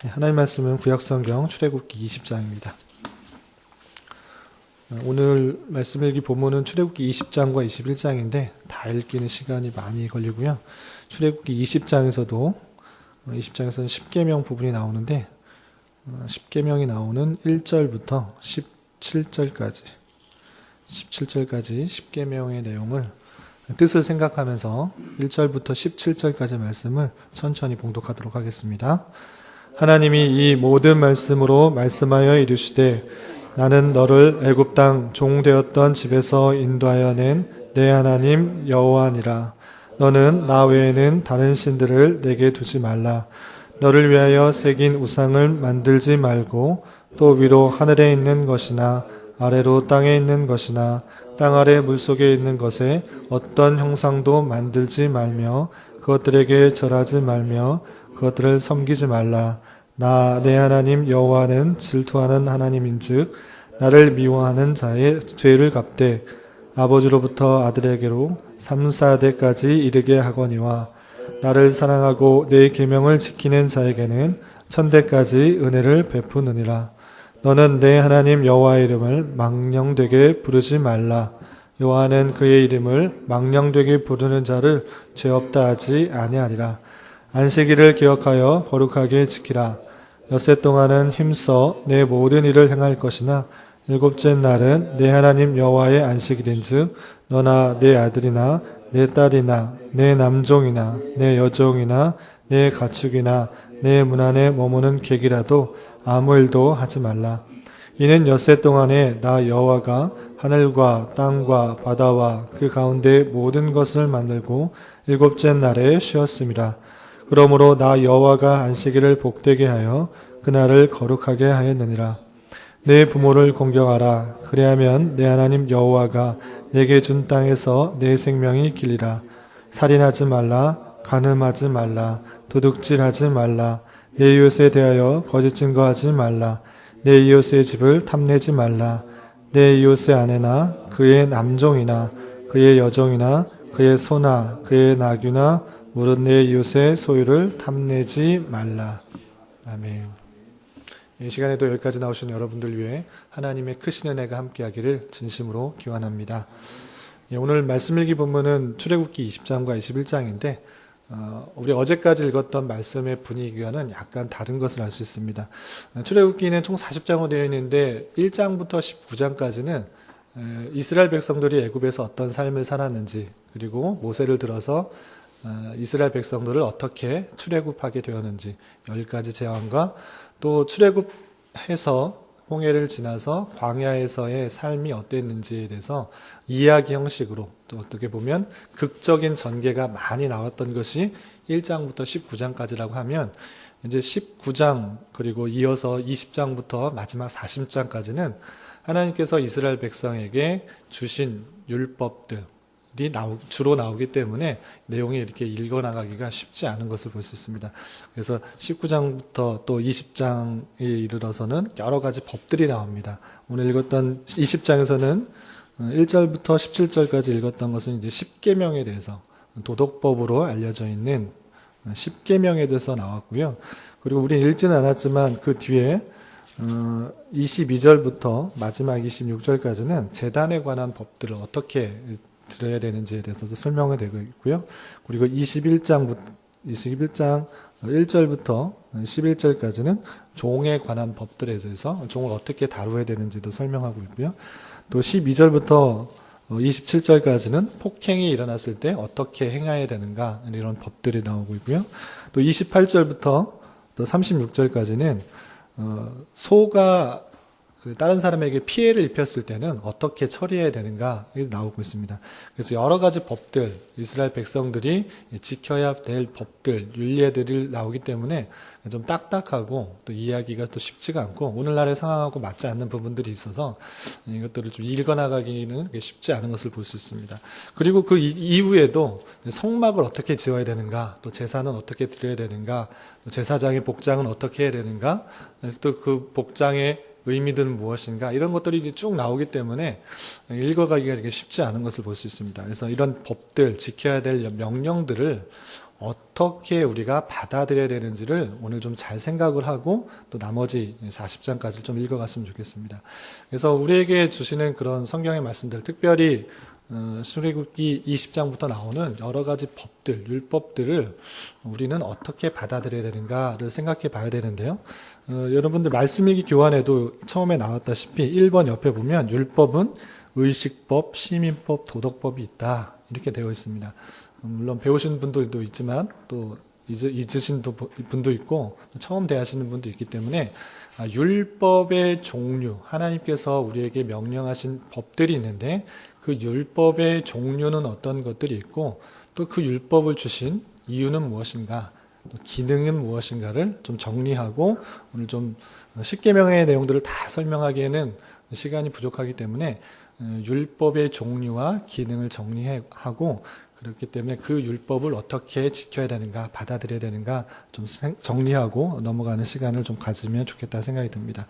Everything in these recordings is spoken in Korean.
하나님 말씀은 구약성경 출애굽기 20장입니다. 오늘 말씀 읽기 본문은 출애굽기 20장과 21장인데 다 읽기는 시간이 많이 걸리고요. 출애굽기 20장에서는 10계명 부분이 나오는데 10계명이 나오는 1절부터 17절까지 10계명의 내용을 뜻을 생각하면서 1절부터 17절까지 말씀을 천천히 봉독하도록 하겠습니다. 하나님이 이 모든 말씀으로 말씀하여 이르시되 나는 너를 애굽 땅 종되었던 집에서 인도하여 낸 내 하나님 여호와니라. 너는 나 외에는 다른 신들을 내게 두지 말라. 너를 위하여 새긴 우상을 만들지 말고 또 위로 하늘에 있는 것이나 아래로 땅에 있는 것이나 땅 아래 물속에 있는 것에 어떤 형상도 만들지 말며 그것들에게 절하지 말며 그것들을 섬기지 말라. 나 내 하나님 여호와는 질투하는 하나님인즉 나를 미워하는 자의 죄를 갚되 아버지로부터 아들에게로 3, 4대까지 이르게 하거니와 나를 사랑하고 내 계명을 지키는 자에게는 천대까지 은혜를 베푸느니라. 너는 내 하나님 여호와의 이름을 망령되게 부르지 말라. 여호와는 그의 이름을 망령되게 부르는 자를 죄 없다 하지 아니하리라. 안식일을 기억하여 거룩하게 지키라. 엿새 동안은 힘써 내 모든 일을 행할 것이나 일곱째 날은 내 하나님 여호와의 안식일인즉 너나 내 아들이나 내 딸이나 내 남종이나 내 여종이나 내 가축이나 내 문 안에 머무는 객이라도 아무 일도 하지 말라. 이는 엿새 동안에 나 여호와가 하늘과 땅과 바다와 그 가운데 모든 것을 만들고 일곱째 날에 쉬었음이라. 그러므로 나 여호와가 안식일을 복되게 하여 그날을 거룩하게 하였느니라. 내 부모를 공경하라. 그리하면 내 하나님 여호와가 내게 준 땅에서 내 생명이 길리라. 살인하지 말라. 간음하지 말라. 도둑질하지 말라. 내 이웃에 대하여 거짓 증거하지 말라. 내 이웃의 집을 탐내지 말라. 내 이웃의 아내나 그의 남종이나 그의 여종이나 그의 소나 그의 나귀나 무릇 내 이웃의 소유를 탐내지 말라. 아멘. 이 시간에도 여기까지 나오신 여러분들 위해 하나님의 크신 은혜가 함께하기를 진심으로 기원합니다. 오늘 말씀 읽기 본문은 출애굽기 20장과 21장인데 우리 어제까지 읽었던 말씀의 분위기와는 약간 다른 것을 알 수 있습니다. 출애굽기는 총 40장으로 되어 있는데 1장부터 19장까지는 이스라엘 백성들이 애굽에서 어떤 삶을 살았는지 그리고 모세를 들어서 이스라엘 백성들을 어떻게 출애굽하게 되었는지 10가지 재앙과 또 출애굽해서 홍해를 지나서 광야에서의 삶이 어땠는지에 대해서 이야기 형식으로 또 어떻게 보면 극적인 전개가 많이 나왔던 것이 1장부터 19장까지라고 하면 이제 19장 그리고 이어서 20장부터 마지막 40장까지는 하나님께서 이스라엘 백성에게 주신 율법들 주로 나오기 때문에 내용이 이렇게 읽어나가기가 쉽지 않은 것을 볼 수 있습니다. 그래서 19장부터 또 20장에 이르러서는 여러 가지 법들이 나옵니다. 오늘 읽었던 20장에서는 1절부터 17절까지 읽었던 것은 이제 10계명에 대해서 도덕법으로 알려져 있는 10계명에 대해서 나왔고요. 그리고 우리는 읽지는 않았지만 그 뒤에 22절부터 마지막 26절까지는 제단에 관한 법들을 어떻게 들어야 되는지에 대해서도 설명이 되고 있고요. 그리고 21장 1절부터 11절까지는 종에 관한 법들에 대해서 종을 어떻게 다루어야 되는지도 설명하고 있고요. 또 12절부터 27절까지는 폭행이 일어났을 때 어떻게 행해야 되는가 이런 법들이 나오고 있고요. 또 28절부터 또 36절까지는 소가 다른 사람에게 피해를 입혔을 때는 어떻게 처리해야 되는가 나오고 있습니다. 그래서 여러 가지 법들, 이스라엘 백성들이 지켜야 될 법들, 윤례들이 나오기 때문에 좀 딱딱하고 또 이해하기가 또 쉽지가 않고 오늘날의 상황하고 맞지 않는 부분들이 있어서 이것들을 좀 읽어나가기는 쉽지 않은 것을 볼 수 있습니다. 그리고 그 이후에도 성막을 어떻게 지어야 되는가, 또 제사는 어떻게 드려야 되는가, 또 제사장의 복장은 어떻게 해야 되는가, 또 그 복장의 의미들은 무엇인가 이런 것들이 이제 쭉 나오기 때문에 읽어가기가 이렇게 쉽지 않은 것을 볼 수 있습니다. 그래서 이런 법들, 지켜야 될 명령들을 어떻게 우리가 받아들여야 되는지를 오늘 좀 잘 생각을 하고 또 나머지 40장까지 좀 읽어갔으면 좋겠습니다. 그래서 우리에게 주시는 그런 성경의 말씀들, 특별히 출애굽기 20장부터 나오는 여러 가지 법들, 율법들을 우리는 어떻게 받아들여야 되는가를 생각해 봐야 되는데요. 여러분들 말씀일기 교환에도 처음에 나왔다시피 1번 옆에 보면 율법은 의식법, 시민법, 도덕법이 있다. 이렇게 되어 있습니다. 물론 배우신 분들도 있지만 또 잊으신 분도 있고 처음 대하시는 분도 있기 때문에 율법의 종류, 하나님께서 우리에게 명령하신 법들이 있는데 그 율법의 종류는 어떤 것들이 있고 또 그 율법을 주신 이유는 무엇인가, 또 기능은 무엇인가를 좀 정리하고 오늘 좀 십계명의 내용들을 다 설명하기에는 시간이 부족하기 때문에 율법의 종류와 기능을 정리하고 그렇기 때문에 그 율법을 어떻게 지켜야 되는가, 받아들여야 되는가 좀 정리하고 넘어가는 시간을 좀 가지면 좋겠다 생각이 듭니다.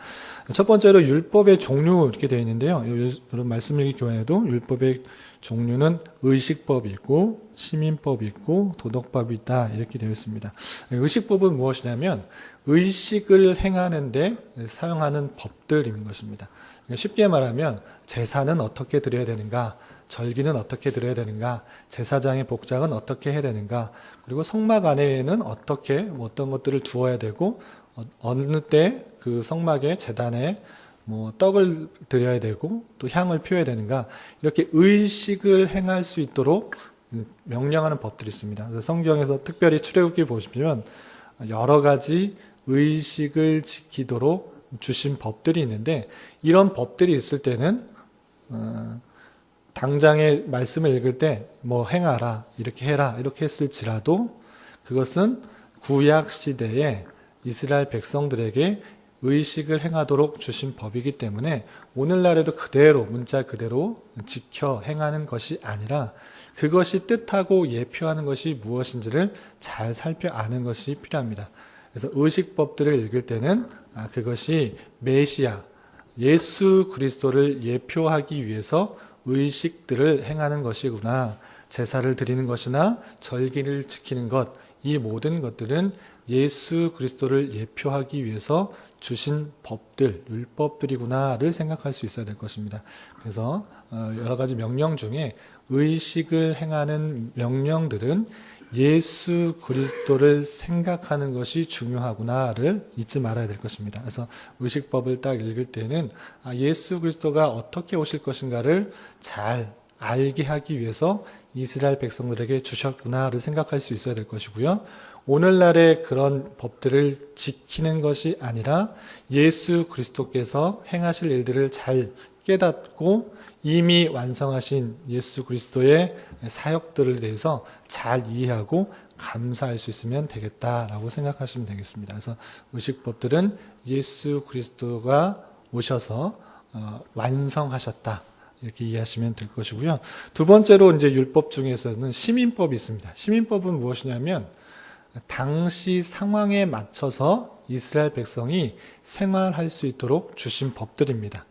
첫 번째로 율법의 종류 이렇게 되어 있는데요. 여러분 말씀일기 교환에도 율법의 종류는 의식법이 있고 시민법이 있고 도덕법이 있다 이렇게 되어 있습니다. 의식법은 무엇이냐면 의식을 행하는데 사용하는 법들인 것입니다. 쉽게 말하면 제사는 어떻게 드려야 되는가, 절기는 어떻게 드려야 되는가, 제사장의 복장은 어떻게 해야 되는가, 그리고 성막 안에는 어떻게 어떤 것들을 두어야 되고 어느 때 그 성막의 제단에 떡을 드려야 되고 또 향을 피워야 되는가, 이렇게 의식을 행할 수 있도록 명령하는 법들이 있습니다. 그래서 성경에서 특별히 출애굽기 보시면 여러 가지 의식을 지키도록 주신 법들이 있는데 이런 법들이 있을 때는 당장의 말씀을 읽을 때 행하라, 이렇게 해라, 이렇게 했을지라도 그것은 구약 시대에 이스라엘 백성들에게 의식을 행하도록 주신 법이기 때문에 오늘날에도 그대로 문자 그대로 지켜 행하는 것이 아니라 그것이 뜻하고 예표하는 것이 무엇인지를 잘 살펴 아는 것이 필요합니다. 그래서 의식법들을 읽을 때는 그것이 메시아, 예수 그리스도를 예표하기 위해서 의식들을 행하는 것이구나. 제사를 드리는 것이나 절기를 지키는 것, 이 모든 것들은 예수 그리스도를 예표하기 위해서 주신 법들, 율법들이구나를 생각할 수 있어야 될 것입니다. 그래서 여러 가지 명령 중에 의식을 행하는 명령들은 예수 그리스도를 생각하는 것이 중요하구나를 잊지 말아야 될 것입니다. 그래서 의식법을 딱 읽을 때는 예수 그리스도가 어떻게 오실 것인가를 잘 알게 하기 위해서 이스라엘 백성들에게 주셨구나를 생각할 수 있어야 될 것이고요. 오늘날의 그런 법들을 지키는 것이 아니라 예수 그리스도께서 행하실 일들을 잘 깨닫고 이미 완성하신 예수 그리스도의 사역들을 대해서 잘 이해하고 감사할 수 있으면 되겠다라고 생각하시면 되겠습니다. 그래서 의식법들은 예수 그리스도가 오셔서 완성하셨다, 이렇게 이해하시면 될 것이고요. 두 번째로 이제 율법 중에서는 시민법이 있습니다. 시민법은 무엇이냐면 당시 상황에 맞춰서 이스라엘 백성이 생활할 수 있도록 주신 법들입니다.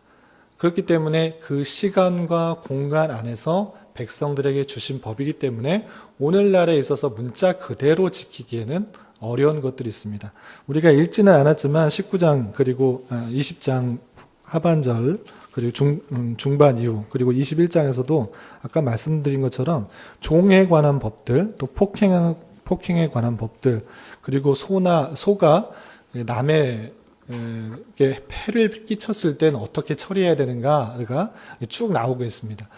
그렇기 때문에 그 시간과 공간 안에서 백성들에게 주신 법이기 때문에 오늘날에 있어서 문자 그대로 지키기에는 어려운 것들이 있습니다. 우리가 읽지는 않았지만 19장 그리고 20장 하반절 그리고 중반 이후 그리고 21장에서도 아까 말씀드린 것처럼 종에 관한 법들, 또 폭행에 관한 법들, 그리고 소가 남의 폐를 끼쳤을 때는 어떻게 처리해야 되는가가 쭉 나오고 있습니다.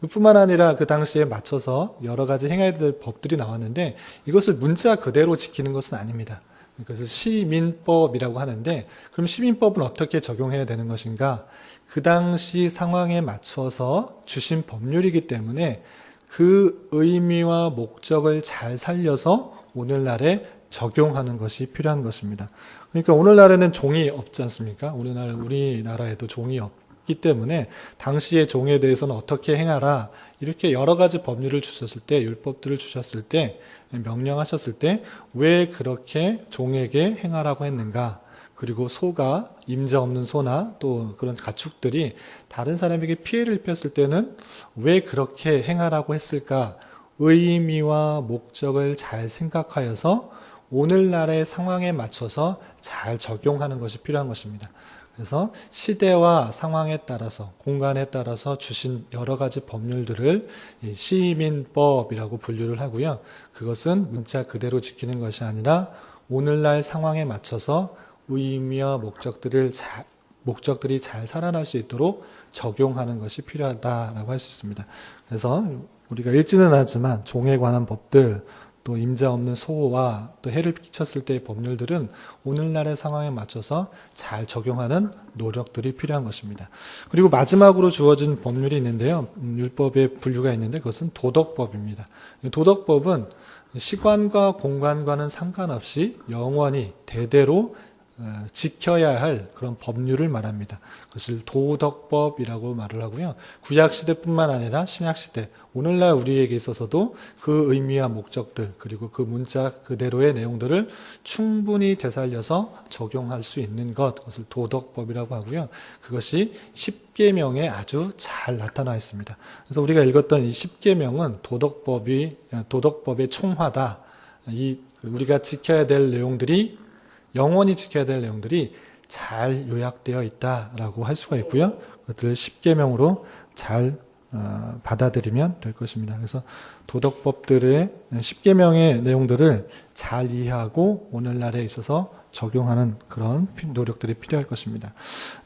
뿐만 아니라 그 당시에 맞춰서 여러 가지 행해야 될 법들이 나왔는데 이것을 문자 그대로 지키는 것은 아닙니다. 그래서 시민법이라고 하는데 그럼 시민법은 어떻게 적용해야 되는 것인가? 그 당시 상황에 맞춰서 주신 법률이기 때문에 그 의미와 목적을 잘 살려서 오늘날에 적용하는 것이 필요한 것입니다. 그러니까 오늘날에는 종이 없지 않습니까? 우리나라에도 종이 없기 때문에 당시의 종에 대해서는 어떻게 행하라, 이렇게 여러 가지 법률을 주셨을 때, 율법들을 주셨을 때, 명령하셨을 때 왜 그렇게 종에게 행하라고 했는가? 그리고 소가, 임자 없는 소나 또 그런 가축들이 다른 사람에게 피해를 입혔을 때는 왜 그렇게 행하라고 했을까? 의미와 목적을 잘 생각하여서 오늘날의 상황에 맞춰서 잘 적용하는 것이 필요한 것입니다. 그래서 시대와 상황에 따라서, 공간에 따라서 주신 여러 가지 법률들을 시민법이라고 분류를 하고요. 그것은 문자 그대로 지키는 것이 아니라 오늘날 상황에 맞춰서 의미와 목적들이 잘 살아날 수 있도록 적용하는 것이 필요하다라고 할 수 있습니다. 그래서 우리가 읽지는 않지만 종에 관한 법들, 또 임자 없는 소와 또 해를 끼쳤을 때의 법률들은 오늘날의 상황에 맞춰서 잘 적용하는 노력들이 필요한 것입니다. 그리고 마지막으로 주어진 법률이 있는데요. 율법의 분류가 있는데 그것은 도덕법입니다. 도덕법은 시간과 공간과는 상관없이 영원히 대대로 지켜야 할 그런 법률을 말합니다. 그것을 도덕법이라고 말을 하고요. 구약시대뿐만 아니라 신약시대, 오늘날 우리에게 있어서도 그 의미와 목적들, 그리고 그 문자 그대로의 내용들을 충분히 되살려서 적용할 수 있는 것, 그것을 도덕법이라고 하고요. 그것이 십계명에 아주 잘 나타나 있습니다. 그래서 우리가 읽었던 이 십계명은 도덕법의 총화다. 우리가 지켜야 될 내용들이, 영원히 지켜야 될 내용들이 잘 요약되어 있다라고 할 수가 있고요. 그것들을 십계명으로 잘 받아들이면 될 것입니다. 그래서 도덕법들의 십계명의 내용들을 잘 이해하고 오늘날에 있어서 적용하는 그런 노력들이 필요할 것입니다.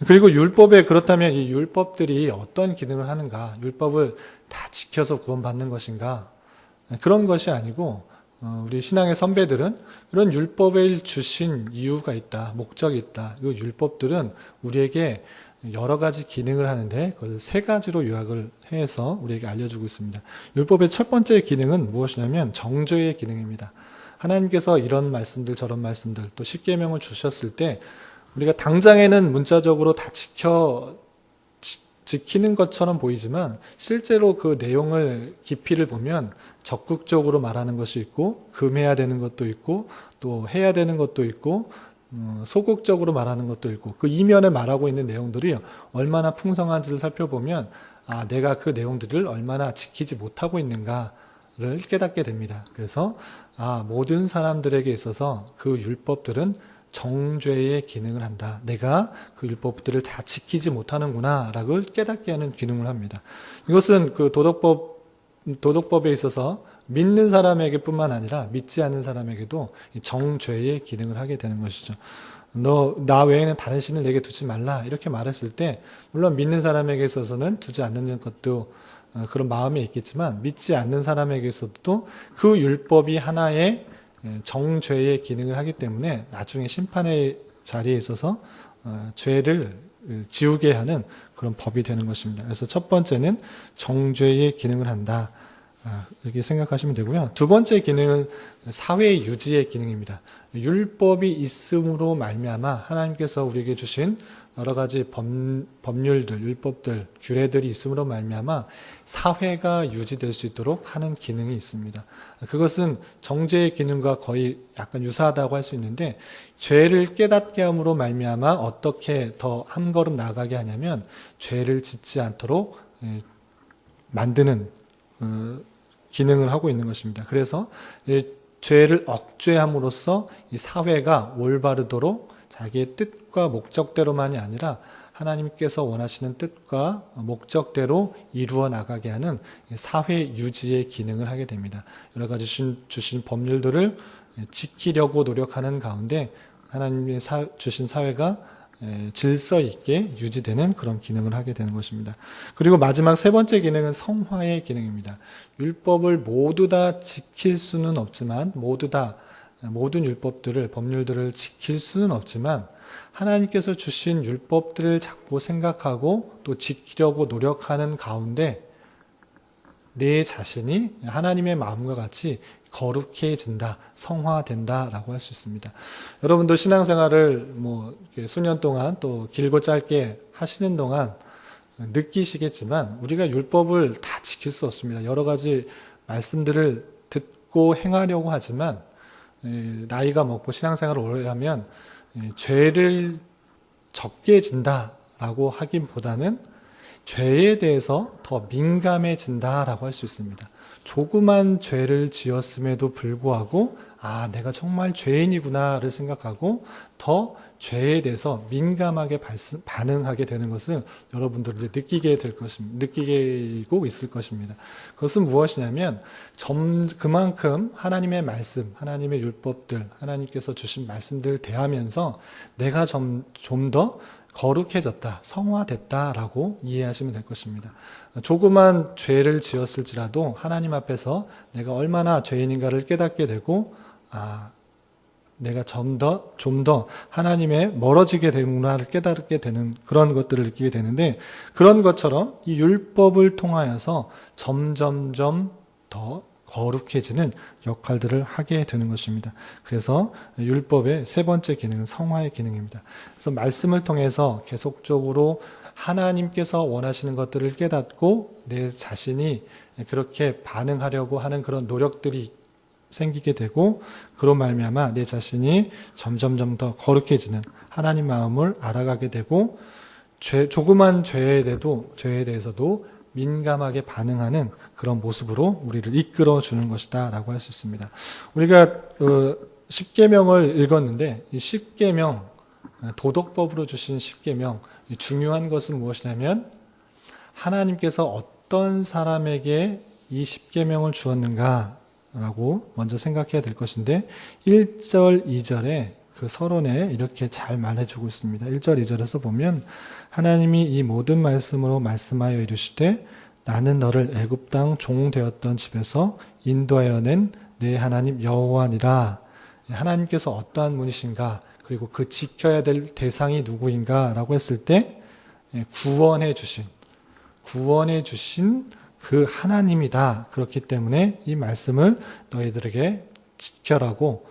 그리고 그렇다면 이 율법들이 어떤 기능을 하는가? 율법을 다 지켜서 구원받는 것인가? 그런 것이 아니고 우리 신앙의 선배들은 그런 율법을 주신 이유가 있다, 목적이 있다. 이 율법들은 우리에게 여러 가지 기능을 하는데 그걸 세 가지로 요약을 해서 우리에게 알려주고 있습니다. 율법의 첫 번째 기능은 무엇이냐면 정죄의 기능입니다. 하나님께서 이런 말씀들 저런 말씀들 또 십계명을 주셨을 때 우리가 당장에는 문자적으로 다 지키는 것처럼 보이지만 실제로 그 내용을 깊이를 보면 적극적으로 말하는 것이 있고 금해야 되는 것도 있고 또 해야 되는 것도 있고 소극적으로 말하는 것도 있고 그 이면에 말하고 있는 내용들이 얼마나 풍성한지를 살펴보면 내가 그 내용들을 얼마나 지키지 못하고 있는가를 깨닫게 됩니다. 그래서 모든 사람들에게 있어서 그 율법들은 정죄의 기능을 한다. 내가 그 율법들을 다 지키지 못하는구나 라고 깨닫게 하는 기능을 합니다. 이것은 그 도덕법에 있어서 믿는 사람에게 뿐만 아니라 믿지 않는 사람에게도 정죄의 기능을 하게 되는 것이죠. 나 외에는 다른 신을 내게 두지 말라 이렇게 말했을 때 물론 믿는 사람에게 있어서는 두지 않는 것도 그런 마음이 있겠지만 믿지 않는 사람에게 있어도 그 율법이 하나의 정죄의 기능을 하기 때문에 나중에 심판의 자리에 있어서 죄를 지우게 하는 그런 법이 되는 것입니다. 그래서 첫 번째는 정죄의 기능을 한다. 이렇게 생각하시면 되고요. 두 번째 기능은 사회 유지의 기능입니다. 율법이 있음으로 말미암아 하나님께서 우리에게 주신 여러 가지 법률들, 율법들, 규례들이 있음으로 말미암아 사회가 유지될 수 있도록 하는 기능이 있습니다. 그것은 정죄의 기능과 거의 약간 유사하다고 할 수 있는데 죄를 깨닫게 함으로 말미암아 어떻게 더 한 걸음 나아가게 하냐면 죄를 짓지 않도록 만드는 기능을 하고 있는 것입니다. 그래서 죄를 억제함으로써 이 사회가 올바르도록 자기의 뜻과 목적대로만이 아니라 하나님께서 원하시는 뜻과 목적대로 이루어 나가게 하는 사회 유지의 기능을 하게 됩니다. 여러 가지 주신 법률들을 지키려고 노력하는 가운데 하나님이 주신 사회가 질서 있게 유지되는 그런 기능을 하게 되는 것입니다. 그리고 마지막 세 번째 기능은 성화의 기능입니다. 율법을 모두 다 지킬 수는 없지만 모든 율법들을 법률들을 지킬 수는 없지만 하나님께서 주신 율법들을 자꾸 생각하고 또 지키려고 노력하는 가운데 내 자신이 하나님의 마음과 같이 거룩해진다, 성화된다라고 할 수 있습니다. 여러분도 신앙생활을 수년 동안 또 길고 짧게 하시는 동안 느끼시겠지만 우리가 율법을 다 지킬 수 없습니다. 여러 가지 말씀들을 듣고 행하려고 하지만 나이가 먹고 신앙생활을 오래 하면 죄를 적게 진다라고 하기보다는 죄에 대해서 더 민감해진다라고 할 수 있습니다. 조그만 죄를 지었음에도 불구하고 내가 정말 죄인이구나를 생각하고 더 죄에 대해서 민감하게 반응하게 되는 것을 여러분들이 느끼고 있을 것입니다. 그것은 무엇이냐면 그만큼 하나님의 말씀, 하나님의 율법들, 하나님께서 주신 말씀들 대하면서 내가 좀 더 거룩해졌다, 성화됐다라고 이해하시면 될 것입니다. 조그만 죄를 지었을지라도 하나님 앞에서 내가 얼마나 죄인인가를 깨닫게 되고 내가 좀 더 하나님에 멀어지게 되는구나를 깨닫게 되는 그런 것들을 느끼게 되는데, 그런 것처럼 이 율법을 통하여서 점점점 더 거룩해지는 역할들을 하게 되는 것입니다. 그래서 율법의 세 번째 기능은 성화의 기능입니다. 그래서 말씀을 통해서 계속적으로 하나님께서 원하시는 것들을 깨닫고 내 자신이 그렇게 반응하려고 하는 그런 노력들이 생기게 되고, 그로 말미암아 내 자신이 점점점 더 거룩해지는 하나님 마음을 알아가게 되고, 조그만 죄에 대해서도 민감하게 반응하는 그런 모습으로 우리를 이끌어 주는 것이다 라고 할 수 있습니다. 우리가 십계명을 읽었는데, 이 십계명, 도덕법으로 주신 십계명, 중요한 것은 무엇이냐면 하나님께서 어떤 사람에게 이 십계명을 주었는가 라고 먼저 생각해야 될 것인데, 1절, 2절에 그 서론에 이렇게 잘 말해주고 있습니다. 1절, 2절에서 보면 하나님이 이 모든 말씀으로 말씀하여 이르시되 나는 너를 애굽 땅 종 되었던 집에서 인도하여 낸 내 하나님 여호와니라. 하나님께서 어떠한 분이신가, 그리고 그 지켜야 될 대상이 누구인가 라고 했을 때 구원해 주신 그 하나님이다. 그렇기 때문에 이 말씀을 너희들에게 지키라고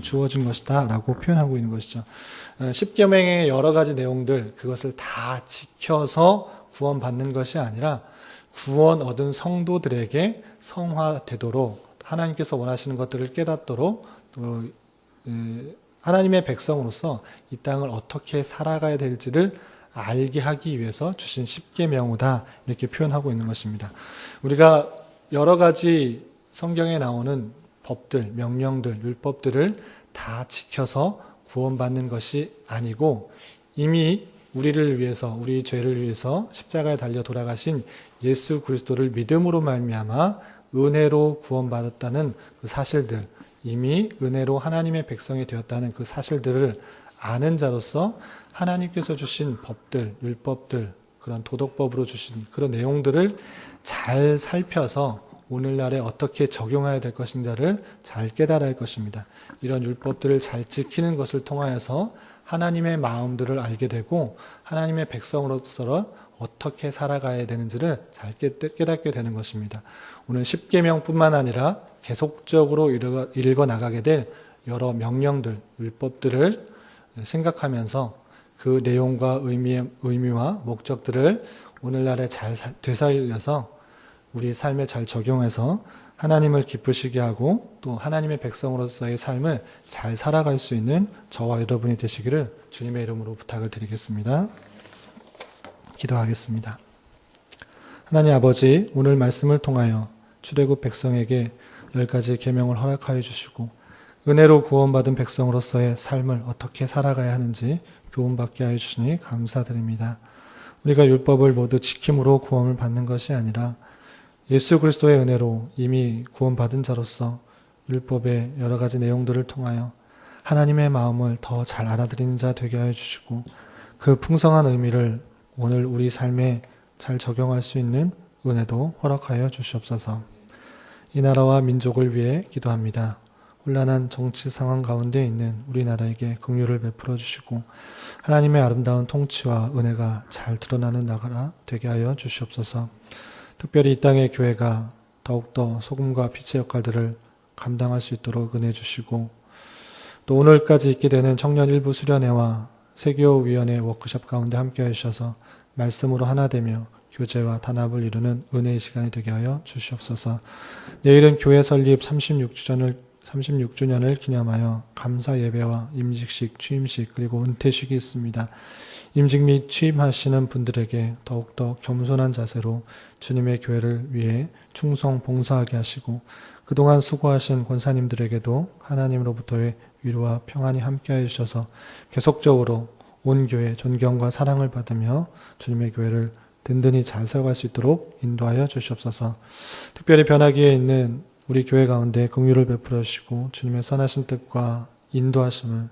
주어진 것이다 라고 표현하고 있는 것이죠. 십계명의 여러 가지 내용들, 그것을 다 지켜서 구원받는 것이 아니라 구원 얻은 성도들에게 성화되도록, 하나님께서 원하시는 것들을 깨닫도록, 또 하나님의 백성으로서 이 땅을 어떻게 살아가야 될지를 알게 하기 위해서 주신 십계명이다, 이렇게 표현하고 있는 것입니다. 우리가 여러 가지 성경에 나오는 법들, 명령들, 율법들을 다 지켜서 구원받는 것이 아니고, 이미 우리를 위해서, 우리 죄를 위해서 십자가에 달려 돌아가신 예수 그리스도를 믿음으로 말미암아 은혜로 구원받았다는 그 사실들, 이미 은혜로 하나님의 백성이 되었다는 그 사실들을 아는 자로서 하나님께서 주신 법들, 율법들, 그런 도덕법으로 주신 그런 내용들을 잘 살펴서 오늘날에 어떻게 적용해야 될 것인가를 잘 깨달아야 할 것입니다. 이런 율법들을 잘 지키는 것을 통하여서 하나님의 마음들을 알게 되고, 하나님의 백성으로서 어떻게 살아가야 되는지를 잘 깨닫게 되는 것입니다. 오늘 십계명뿐만 아니라 계속적으로 읽어 나가게 될 여러 명령들, 율법들을 생각하면서 그 내용과 의미와 목적들을 오늘날에 잘 되살려서 우리 삶에 잘 적용해서 하나님을 기쁘시게 하고 또 하나님의 백성으로서의 삶을 잘 살아갈 수 있는 저와 여러분이 되시기를 주님의 이름으로 부탁을 드리겠습니다. 기도하겠습니다. 하나님 아버지, 오늘 말씀을 통하여 출애굽 백성에게 10가지 계명을 허락하여 주시고 은혜로 구원받은 백성으로서의 삶을 어떻게 살아가야 하는지 교훈받게 하여 주시니 감사드립니다. 우리가 율법을 모두 지킴으로 구원을 받는 것이 아니라 예수 그리스도의 은혜로 이미 구원받은 자로서 율법의 여러 가지 내용들을 통하여 하나님의 마음을 더 잘 알아들이는 자 되게 하여 주시고, 그 풍성한 의미를 오늘 우리 삶에 잘 적용할 수 있는 은혜도 허락하여 주시옵소서. 이 나라와 민족을 위해 기도합니다. 혼란한 정치 상황 가운데 있는 우리나라에게 긍휼을 베풀어 주시고 하나님의 아름다운 통치와 은혜가 잘 드러나는 나라 되게 하여 주시옵소서. 특별히 이 땅의 교회가 더욱더 소금과 빛의 역할들을 감당할 수 있도록 은혜 주시고, 또 오늘까지 있게 되는 청년 일부 수련회와 세교위원회 워크숍 가운데 함께 하셔서 말씀으로 하나 되며 교제와 단합을 이루는 은혜의 시간이 되게 하여 주시옵소서. 내일은 교회 설립 36주년을 기념하여 감사 예배와 임직식, 취임식, 그리고 은퇴식이 있습니다. 임직 및 취임하시는 분들에게 더욱더 겸손한 자세로 주님의 교회를 위해 충성 봉사하게 하시고 그동안 수고하신 권사님들에게도 하나님으로부터의 위로와 평안이 함께하여 주셔서 계속적으로 온 교회 존경과 사랑을 받으며 주님의 교회를 든든히 잘 세워갈 수 있도록 인도하여 주시옵소서. 특별히 변화기에 있는 우리 교회 가운데 긍휼을 베풀어 주시고 주님의 선하신 뜻과 인도하심을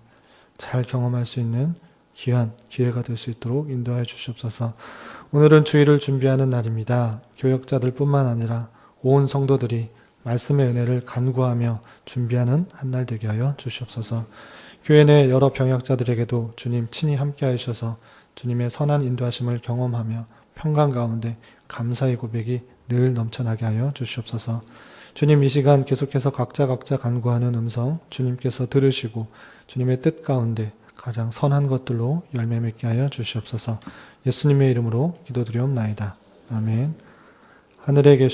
잘 경험할 수 있는 귀한 기회가 될 수 있도록 인도하여 주시옵소서. 오늘은 주일을 준비하는 날입니다. 교역자들 뿐만 아니라 온 성도들이 말씀의 은혜를 간구하며 준비하는 한 날 되게 하여 주시옵소서. 교회 내 여러 병역자들에게도 주님 친히 함께하여 주셔서 주님의 선한 인도하심을 경험하며 평강 가운데 감사의 고백이 늘 넘쳐나게 하여 주시옵소서. 주님 이 시간 계속해서 각자 간구하는 음성 주님께서 들으시고 주님의 뜻 가운데 가장 선한 것들로 열매 맺게 하여 주시옵소서. 예수님의 이름으로 기도드리옵나이다. 아멘. 하늘에 계신